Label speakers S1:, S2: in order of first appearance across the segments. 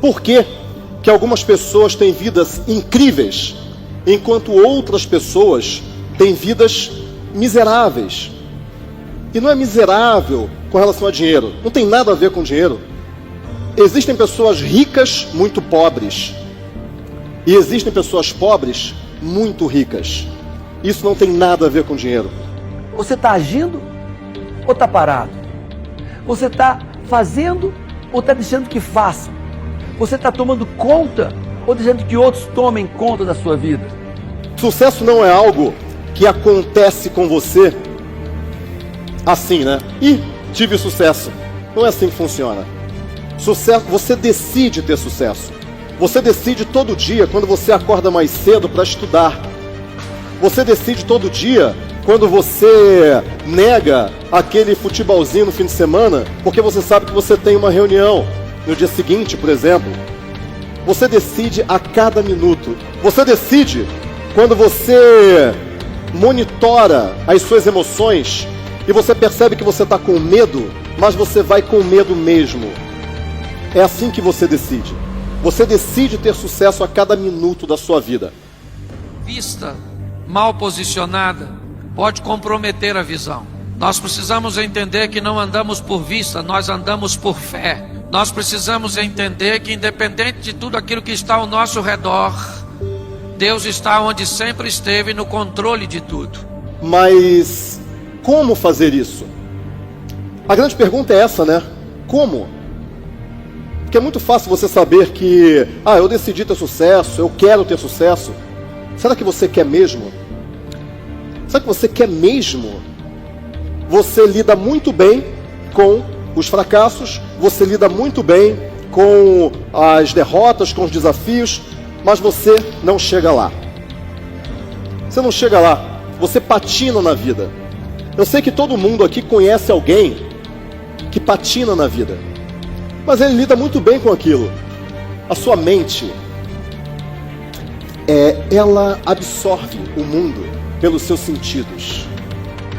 S1: Por que que algumas pessoas têm vidas incríveis, enquanto outras pessoas têm vidas miseráveis? E não é miserável com relação a dinheiro, não tem nada a ver com dinheiro. Existem pessoas ricas muito pobres, e existem pessoas pobres muito ricas. Isso não tem nada a ver com dinheiro.
S2: Você está agindo ou está parado? Você está fazendo ou está deixando que faça? Você está tomando conta ou deixando que outros tomem conta da sua vida?
S1: Sucesso não é algo que acontece com você assim, né? E tive sucesso. Não é assim que funciona. Sucesso, você decide ter sucesso. Você decide todo dia quando você acorda mais cedo para estudar. Você decide todo dia quando você nega aquele futebolzinho no fim de semana porque você sabe que você tem uma reunião no dia seguinte, por exemplo. Você decide a cada minuto. Você decide quando você monitora as suas emoções e você percebe que você está com medo, mas você vai com medo mesmo. É assim que você decide. Você decide ter sucesso a cada minuto da sua vida.
S3: Vista mal posicionada pode comprometer a visão. Nós precisamos entender que não andamos por vista, nós andamos por fé. Nós precisamos entender que, independente de tudo aquilo que está ao nosso redor, Deus está onde sempre esteve, no controle de tudo.
S1: Mas como fazer isso? A grande pergunta é essa, né? Como? Porque é muito fácil você saber que, eu decidi ter sucesso, eu quero ter sucesso. Será que você quer mesmo? Será que você quer mesmo? Você lida muito bem com os fracassos, você lida muito bem com as derrotas, com os desafios, mas você não chega lá. Você não chega lá, você patina na vida. Eu sei que todo mundo aqui conhece alguém que patina na vida, mas ele lida muito bem com aquilo. A sua mente, ela absorve o mundo pelos seus sentidos.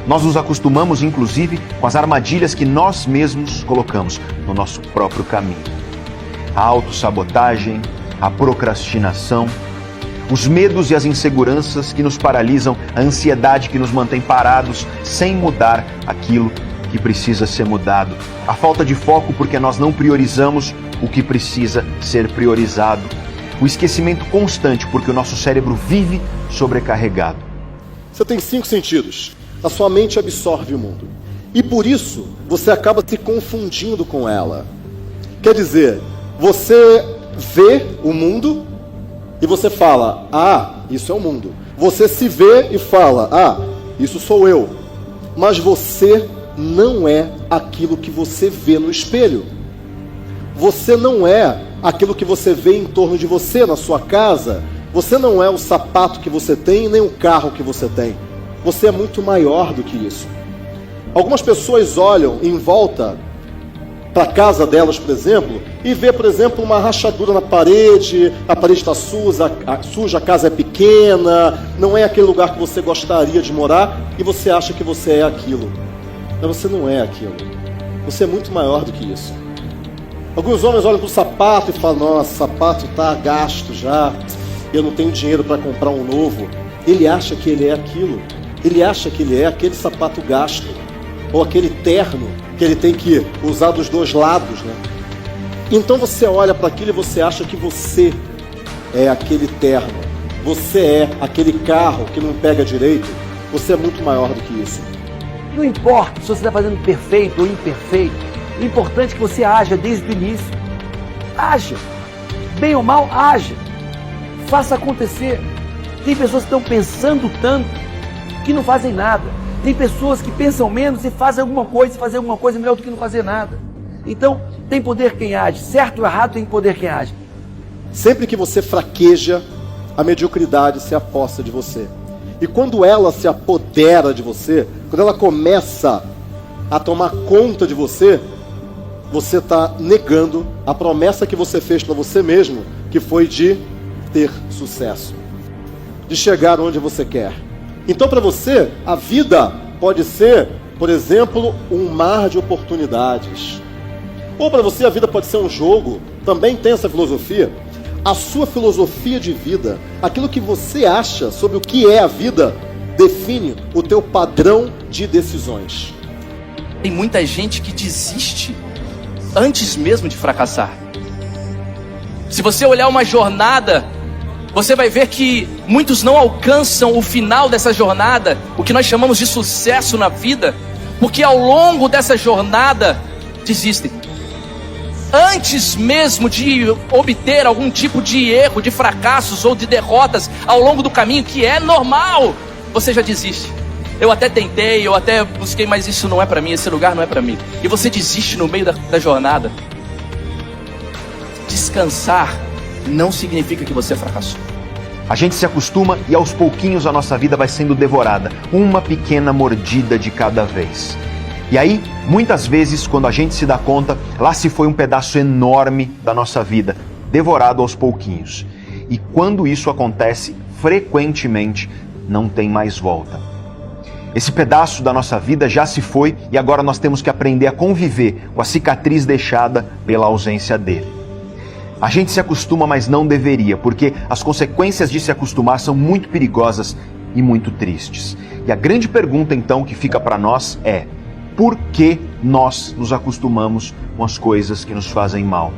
S4: Nós nos acostumamos, inclusive, com as armadilhas que nós mesmos colocamos no nosso próprio caminho. A autossabotagem, a procrastinação, os medos e as inseguranças que nos paralisam, a ansiedade que nos mantém parados sem mudar aquilo que precisa ser mudado, a falta de foco porque nós não priorizamos o que precisa ser priorizado, o esquecimento constante porque o nosso cérebro vive sobrecarregado.
S1: Você tem 5 sentidos. A sua mente absorve o mundo. E por isso, você acaba se confundindo com ela. Quer dizer, você vê o mundo e você fala, isso é o mundo. Você se vê e fala, isso sou eu. Mas você não é aquilo que você vê no espelho. Você não é aquilo que você vê em torno de você, na sua casa. Você não é o sapato que você tem, nem o carro que você tem. Você é muito maior do que isso. Algumas pessoas olham em volta para a casa delas, por exemplo, e vê, por exemplo, uma rachadura na parede, a parede está suja, a casa é pequena, não é aquele lugar que você gostaria de morar, e você acha que você é aquilo. Mas você não é aquilo. Você é muito maior do que isso. Alguns homens olham para o sapato e falam, nossa, o sapato está gasto já, eu não tenho dinheiro para comprar um novo. Ele acha que ele é aquilo. Ele acha que ele é aquele sapato gasto, ou aquele terno que ele tem que usar dos dois lados, né? Então você olha para aquilo e você acha que você é aquele terno, você é aquele carro que não pega direito. Você é muito maior do que isso.
S2: Não importa se você está fazendo perfeito ou imperfeito, o importante é que você haja desde o início. Haja, bem ou mal, haja, faça acontecer. Tem pessoas que estão pensando tanto que não fazem nada. Tem pessoas que pensam menos e fazem alguma coisa, e fazer alguma coisa melhor do que não fazer nada. Então, tem poder quem age. Certo ou errado, tem poder quem age.
S1: Sempre que você fraqueja, a mediocridade se aposta de você. E quando ela se apodera de você, quando ela começa a tomar conta de você, você está negando a promessa que você fez para você mesmo, que foi de ter sucesso, de chegar onde você quer. Então, para você, a vida pode ser, por exemplo, um mar de oportunidades. Ou para você, a vida pode ser um jogo também tem essa filosofia, a sua filosofia de vida, aquilo que você acha sobre o que é a vida, define o teu padrão de decisões.
S5: Tem muita gente que desiste antes mesmo de fracassar. Se você olhar uma jornada, você vai ver que muitos não alcançam o final dessa jornada, o que nós chamamos de sucesso na vida, porque ao longo dessa jornada desistem. Antes mesmo de obter algum tipo de erro, de fracassos ou de derrotas ao longo do caminho, que é normal, você já desiste. Eu até tentei, eu até busquei, mas isso não é para mim, esse lugar não é para mim. E você desiste no meio da jornada. Descansar não significa que você fracassou.
S4: A gente se acostuma e aos pouquinhos a nossa vida vai sendo devorada, uma pequena mordida de cada vez. E aí, muitas vezes, quando a gente se dá conta, lá se foi um pedaço enorme da nossa vida, devorado aos pouquinhos. E quando isso acontece, frequentemente, não tem mais volta. Esse pedaço da nossa vida já se foi e agora nós temos que aprender a conviver com a cicatriz deixada pela ausência dele. A gente se acostuma, mas não deveria, porque as consequências de se acostumar são muito perigosas e muito tristes. E a grande pergunta, então, que fica para nós é: por que nós nos acostumamos com as coisas que nos fazem mal?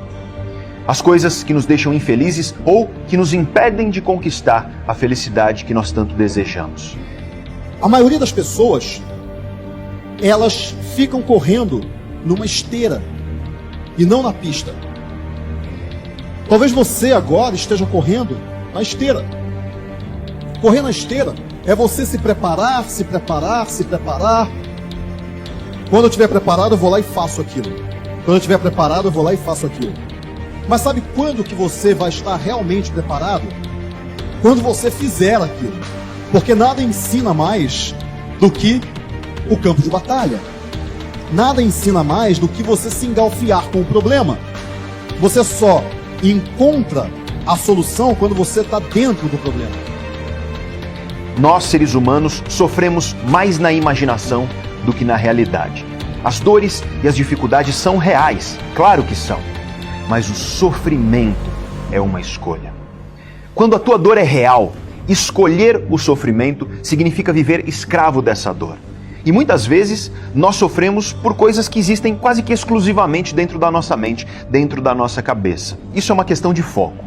S4: As coisas que nos deixam infelizes ou que nos impedem de conquistar a felicidade que nós tanto desejamos.
S6: A maioria das pessoas, elas ficam correndo numa esteira e não na pista. Talvez você agora esteja correndo na esteira. Correr na esteira é você se preparar, se preparar, se preparar. Quando eu estiver preparado, eu vou lá e faço aquilo. Quando eu estiver preparado, eu vou lá e faço aquilo. Mas sabe quando que você vai estar realmente preparado? Quando você fizer aquilo. Porque nada ensina mais do que o campo de batalha. Nada ensina mais do que você se engalfiar com o problema. Você só encontra a solução quando você está dentro do problema.
S4: Nós, seres humanos, sofremos mais na imaginação do que na realidade. As dores e as dificuldades são reais, claro que são. Mas o sofrimento é uma escolha. Quando a tua dor é real, escolher o sofrimento significa viver escravo dessa dor. E muitas vezes nós sofremos por coisas que existem quase que exclusivamente dentro da nossa mente, dentro da nossa cabeça. Isso é uma questão de foco.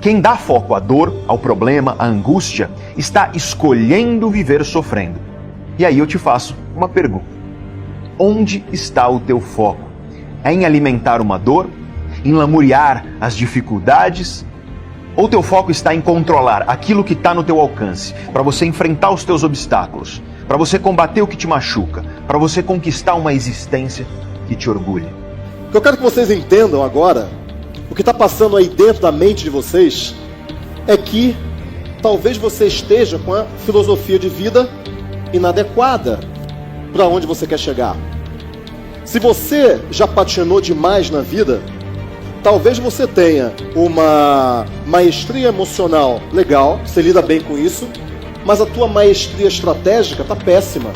S4: Quem dá foco à dor, ao problema, à angústia, está escolhendo viver sofrendo. E aí eu te faço uma pergunta. Onde está o teu foco? É em alimentar uma dor? Em lamuriar as dificuldades? Ou teu foco está em controlar aquilo que está no teu alcance, para você enfrentar os teus obstáculos, para você combater o que te machuca, para você conquistar uma existência que te orgulha?
S1: O que eu quero que vocês entendam agora, o que está passando aí dentro da mente de vocês, é que talvez você esteja com a filosofia de vida inadequada para onde você quer chegar. Se você já patinou demais na vida, talvez você tenha uma maestria emocional legal, você lida bem com isso, mas a tua maestria estratégica está péssima.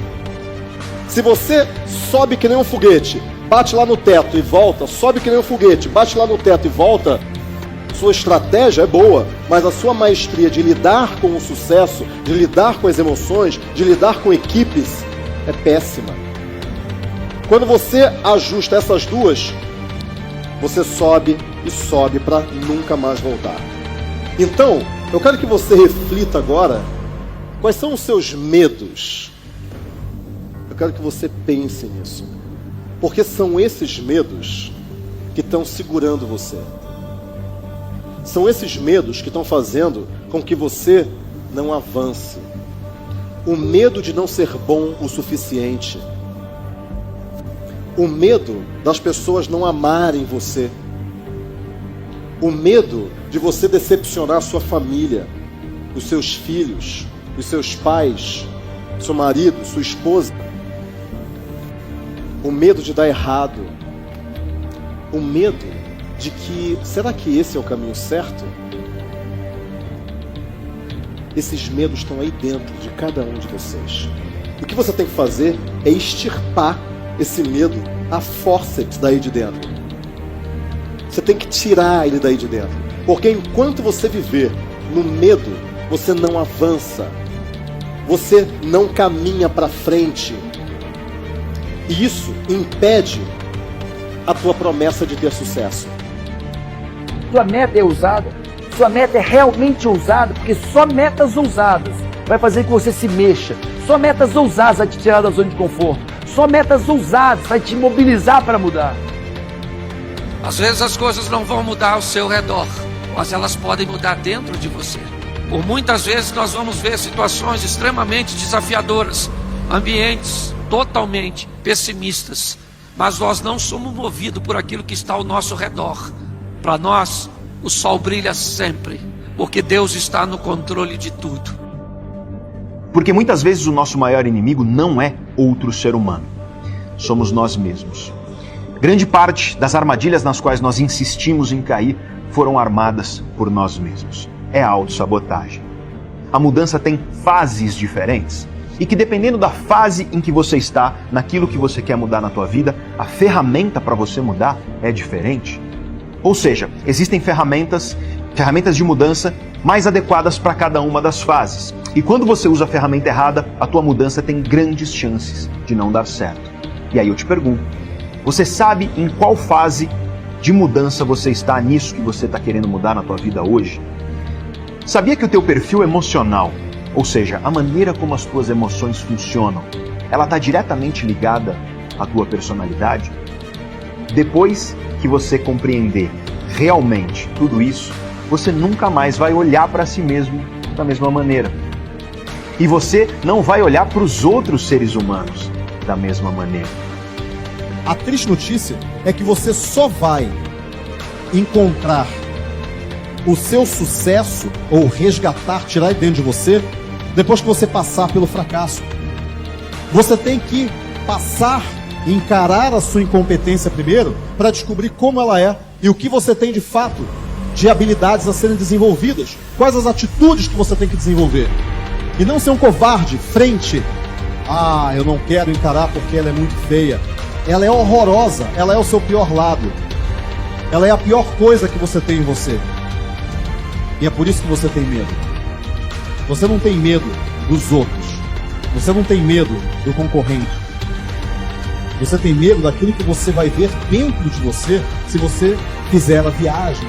S1: Se você sobe que nem um foguete, bate lá no teto e volta, sobe que nem um foguete, bate lá no teto e volta, sua estratégia é boa, mas a sua maestria de lidar com o sucesso, de lidar com as emoções, de lidar com equipes, é péssima. Quando você ajusta essas duas, você sobe e sobe para nunca mais voltar. Então, eu quero que você reflita agora quais são os seus medos. Eu quero que você pense nisso. Porque são esses medos que estão segurando você. São esses medos que estão fazendo com que você não avance. O medo de não ser bom o suficiente. O medo das pessoas não amarem você. O medo de você decepcionar a sua família, os seus filhos, os seus pais, seu marido, sua esposa. O medo de dar errado. O medo de que, será que esse é o caminho certo? Esses medos estão aí dentro de cada um de vocês. O que você tem que fazer é extirpar esse medo a fórceps daí de dentro. Você tem que tirar ele daí de dentro. Porque enquanto você viver no medo, você não avança. Você não caminha para frente. E isso impede a tua promessa de ter sucesso.
S2: Sua meta é ousada. Sua meta é realmente ousada, porque só metas ousadas vai fazer com que você se mexa. Só metas ousadas vai te tirar da zona de conforto. Só metas ousadas vai te mobilizar para mudar.
S3: Às vezes as coisas não vão mudar ao seu redor, mas elas podem mudar dentro de você. Por muitas vezes nós vamos ver situações extremamente desafiadoras, ambientes totalmente pessimistas, mas nós não somos movidos por aquilo que está ao nosso redor. Para nós, o sol brilha sempre, porque Deus está no controle de tudo.
S4: Porque muitas vezes o nosso maior inimigo não é outro ser humano, somos nós mesmos. Grande parte das armadilhas nas quais nós insistimos em cair foram armadas por nós mesmos. É a autossabotagem. A mudança tem fases diferentes e que, dependendo da fase em que você está, naquilo que você quer mudar na tua vida, a ferramenta para você mudar é diferente. Ou seja, existem ferramentas de mudança mais adequadas para cada uma das fases. E quando você usa a ferramenta errada, a tua mudança tem grandes chances de não dar certo. E aí eu te pergunto, você sabe em qual fase de mudança você está nisso que você está querendo mudar na tua vida hoje? Sabia que o teu perfil emocional, ou seja, a maneira como as tuas emoções funcionam, ela está diretamente ligada à tua personalidade? Depois que você compreender realmente tudo isso, você nunca mais vai olhar para si mesmo da mesma maneira. E você não vai olhar para os outros seres humanos da mesma maneira.
S6: A triste notícia é que você só vai encontrar o seu sucesso ou resgatar, tirar de dentro de você, depois que você passar pelo fracasso. Você tem que passar, encarar a sua incompetência primeiro, para descobrir como ela é e o que você tem de fato de habilidades a serem desenvolvidas. Quais as atitudes que você tem que desenvolver. E não ser um covarde frente a eu não quero encarar porque ela é muito feia. Ela é horrorosa, ela é o seu pior lado. Ela é a pior coisa que você tem em você. E é por isso que você tem medo. Você não tem medo dos outros. Você não tem medo do concorrente. Você tem medo daquilo que você vai ver dentro de você se você fizer a viagem